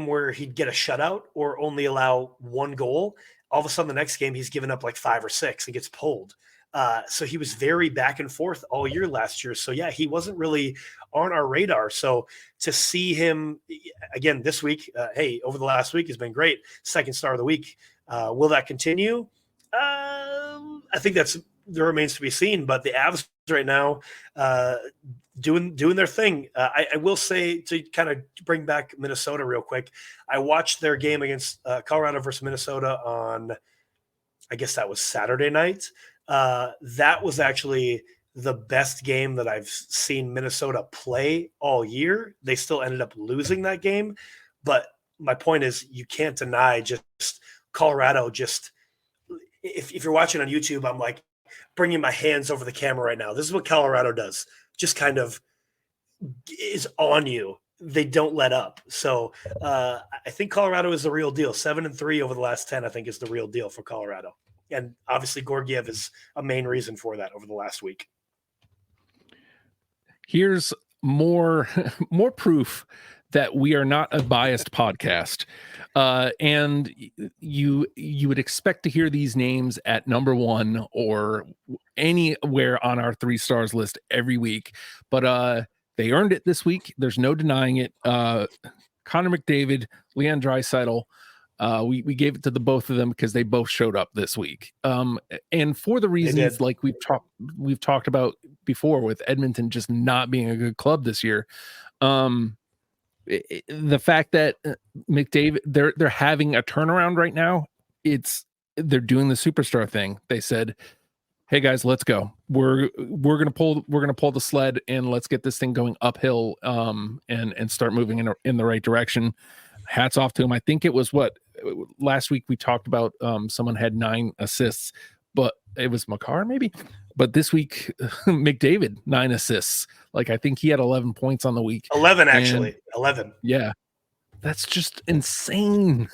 where he'd get a shutout or only allow 1 goal. All of a sudden, the next game he's given up like 5 or 6 and gets pulled. So he was very back and forth all year last year. So yeah, he wasn't really on our radar. So to see him again this week, over the last week has been great. 2nd star of the week. Will that continue? I think that remains to be seen. But the Avs right now, doing their thing. I will say, to kind of bring back Minnesota real quick, I watched their game against Colorado versus Minnesota on, I guess that was Saturday night. That was actually the best game that I've seen Minnesota play all year. They still ended up losing that game. But my point is, you can't deny just Colorado. Just if you're watching on YouTube, I'm like bringing my hands over the camera right now. This is what Colorado does. Just kind of is on you. They don't let up. So I think Colorado is the real deal. 7-3 over the last 10, I think, is the real deal for Colorado. And obviously Georgiev is a main reason for that over the last week. Here's more proof that we are not a biased podcast. And you would expect to hear these names at number 1 or anywhere on our 3 stars list every week. But they earned it this week. There's no denying it. Connor McDavid, Leon Draisaitl, we gave it to the both of them because they both showed up this week. And for the reasons like we've talked about before, with Edmonton just not being a good club this year. The fact that McDavid, they're having a turnaround right now. They're doing the superstar thing. They said, hey guys, let's go. We're gonna pull the sled and let's get this thing going uphill and start moving in the right direction. Hats off to him. I think it was last week we talked about someone had 9 assists, but it was Makar maybe. But this week, McDavid, 9 assists. Like, I think he had 11 points on the week. 11, actually. 11. Yeah. That's just insane.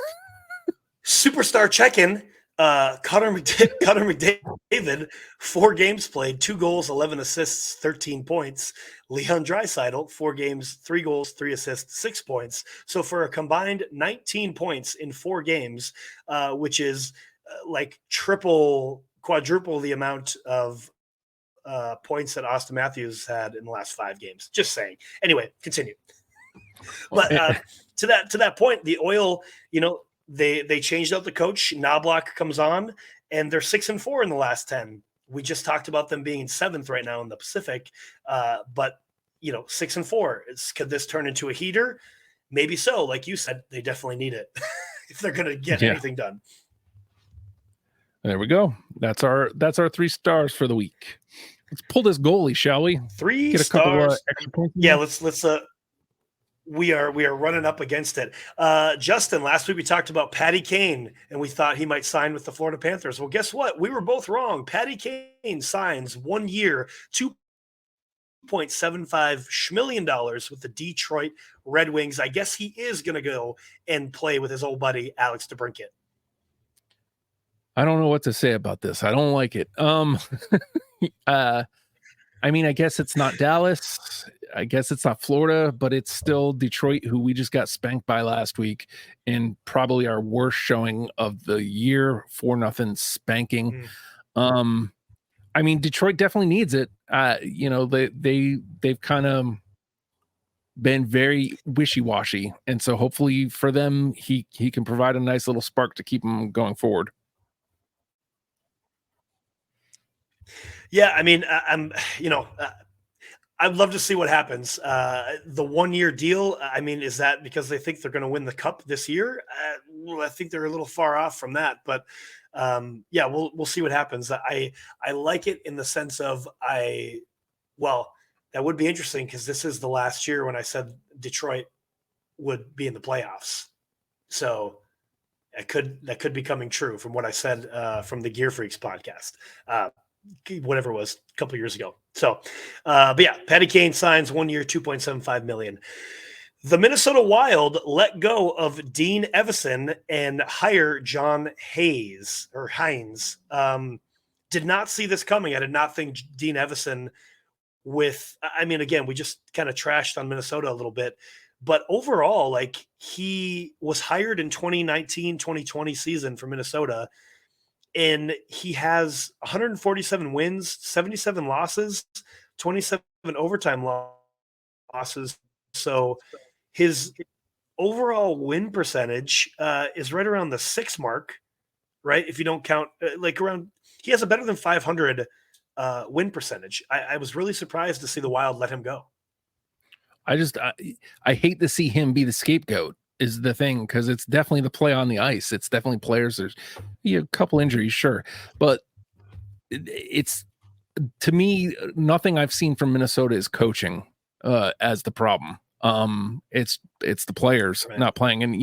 Superstar check-in. Connor McDavid, 4 games played, 2 goals, 11 assists, 13 points. Leon Draisaitl, 4 games, 3 goals, 3 assists, 6 points. So for a combined 19 points in 4 games, which is like quadruple the amount of points that Austin Matthews had in the last 5 games. Just saying. Anyway, continue. But to that point, the Oil, they changed out the coach. Knobloch comes on, and they're 6-4 in the last 10. We just talked about them being in 7th right now in the Pacific, but 6-4. Could this turn into a heater? Maybe so. Like you said, they definitely need it if they're going to get anything done. There we go. That's our 3 stars for the week. Let's pull this goalie, shall we? 3 Get a stars. couple extra points. Yeah, let's. We are running up against it. Justin, last week we talked about Patty Kane, and we thought he might sign with the Florida Panthers. Well, guess what? We were both wrong. Patty Kane signs 1 year, $2.75 million with the Detroit Red Wings. I guess he is going to go and play with his old buddy Alex DeBrincat. I don't know what to say about this. I don't like it. I mean, I guess it's not Dallas. I guess it's not Florida, but it's still Detroit, who we just got spanked by last week, and probably our worst showing of the year, 4-0 spanking. I mean, Detroit definitely needs it. They've kind of been very wishy-washy, and so hopefully for them, he can provide a nice little spark to keep them going forward. Yeah, I mean, I'd love to see what happens. The 1 year deal, I mean, is that because they think they're going to win the cup this year? I think they're a little far off from that, but yeah, we'll see what happens. I like it in the sense of that would be interesting because this is the last year when I said Detroit would be in the playoffs. So that could be coming true from what I said from the Gear Freaks podcast. Whatever it was a couple of years ago. So, but yeah, Patty Kane signs 1 year, $2.75 million. The Minnesota Wild let go of Dean Evison and hire John Hines. Did not see this coming. I did not think Dean Evison again, we just kind of trashed on Minnesota a little bit, but overall, like, he was hired in 2019, 2020 season for Minnesota, and he has 147 wins, 77 losses, 27 overtime losses. So his overall win percentage is right around the 6 mark, right? If you don't count, he has a better than 500 win percentage. I was really surprised to see the Wild let him go. I hate to see him be the scapegoat. Is the thing, because it's definitely the play on the ice. It's definitely players. There's a couple injuries, sure, but it's, to me, nothing I've seen from Minnesota is coaching as the problem. It's the players not playing, and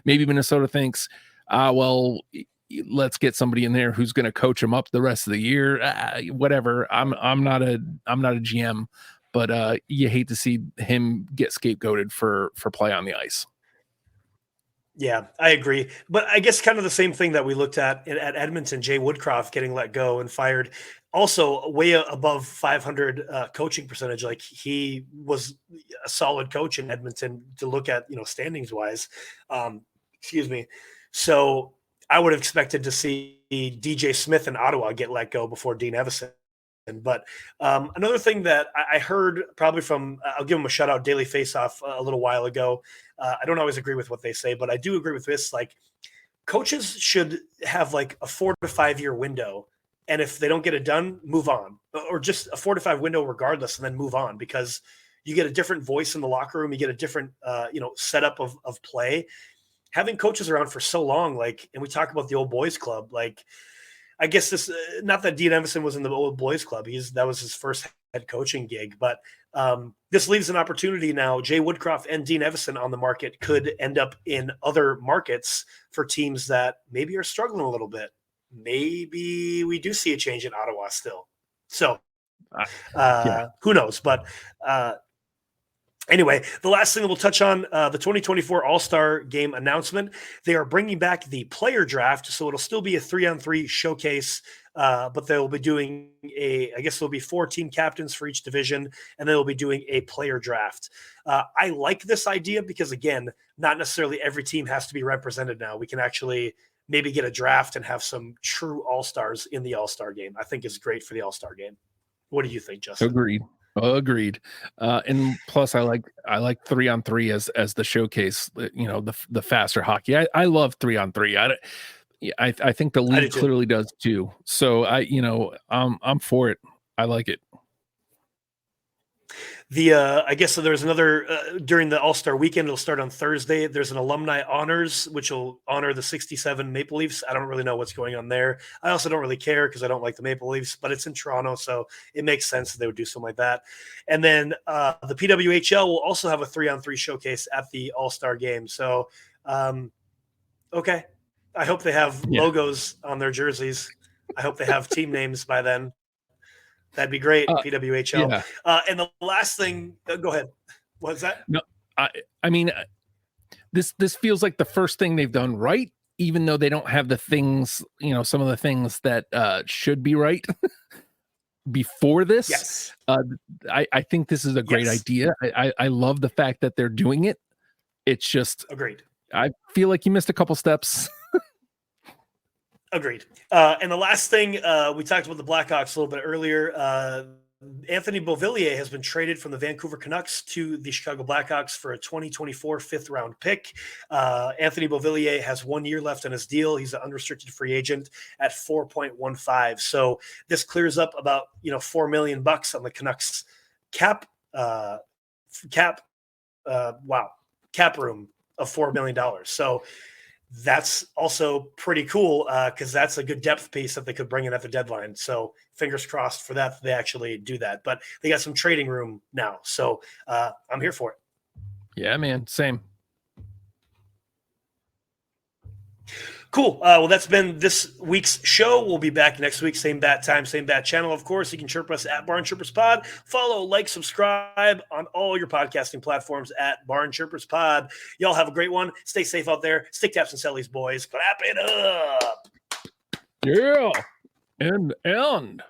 maybe Minnesota thinks, let's get somebody in there who's going to coach them up the rest of the year. Whatever. I'm not a GM, but you hate to see him get scapegoated for play on the ice. Yeah, I agree. But I guess kind of the same thing that we looked at Edmonton, Jay Woodcroft getting let go and fired, also way above 500 coaching percentage. Like, he was a solid coach in Edmonton to look at, standings wise. Excuse me. So I would have expected to see DJ Smith in Ottawa get let go before Dean Evison. But another thing that I heard probably from, I'll give them a shout out, Daily Faceoff a little while ago. I don't always agree with what they say, but I do agree with this. Like, coaches should have like a 4 to 5 year window. And if they don't get it done, move on, or just a 4 to 5 window regardless, and then move on, because you get a different voice in the locker room. You get a different, setup of play. Having coaches around for so long, like, and we talk about the old boys club, like, I guess this, not that Dean Evison was in the old boys club. That was his first head coaching gig, but this leaves an opportunity now. Jay Woodcroft and Dean Evison on the market could end up in other markets for teams that maybe are struggling a little bit. Maybe we do see a change in Ottawa still. So who knows? But anyway, the last thing that we'll touch on, the 2024 All-Star Game announcement. They are bringing back the player draft, so it'll still be a 3-on-3 showcase, but they'll be doing I guess there'll be 4 team captains for each division, and they'll be doing a player draft. I like this idea because, again, not necessarily every team has to be represented now. We can actually maybe get a draft and have some true All-Stars in the All-Star Game. I think is great for the All-Star Game. What do you think, Justin? Agreed. Agreed. And plus, I like 3-on-3 as the showcase. The faster hockey. I love 3-on-3. I think the I do league too. clearly does too. So I'm for it. I like it. I guess so there's another during the All-Star weekend. It'll start on Thursday. There's an alumni honors, which will honor the 67 Maple Leafs. I don't really know what's going on there. I also don't really care because I don't like the Maple Leafs, but it's in Toronto, so it makes sense that they would do something like that. And then the PWHL will also have a 3-on-3 showcase at the All-Star game. So, okay. I hope they have logos on their jerseys. I hope they have team names by then. That'd be great, PWHL. Yeah. And the last thing, go ahead. What's that? No, I mean, this feels like the first thing they've done right, even though they don't have the things, some of the things that should be right before this. Yes. I think this is a great idea. I love the fact that they're doing it. It's just agreed. I feel like you missed a couple steps. Agreed. And the last thing, we talked about the Blackhawks a little bit earlier. Anthony Beauvillier has been traded from the Vancouver Canucks to the Chicago Blackhawks for a 2024 fifth-round pick. Anthony Beauvillier has 1 year left on his deal. He's an unrestricted free agent at 4.15. So this clears up about $4 million on the Canucks cap room of $4 million. So that's also pretty cool because that's a good depth piece that they could bring in at the deadline. So fingers crossed for that they actually do that. But they got some trading room now. So I'm here for it. Yeah, man. Same. Cool. Well, that's been this week's show. We'll be back next week. Same bat time, same bat channel. Of course, you can chirp us at Barn Chirpers Pod. Follow, like, subscribe on all your podcasting platforms at Barn Chirpers Pod. Y'all have a great one. Stay safe out there. Stick taps and sellies, boys. Clap it up. Yeah. And.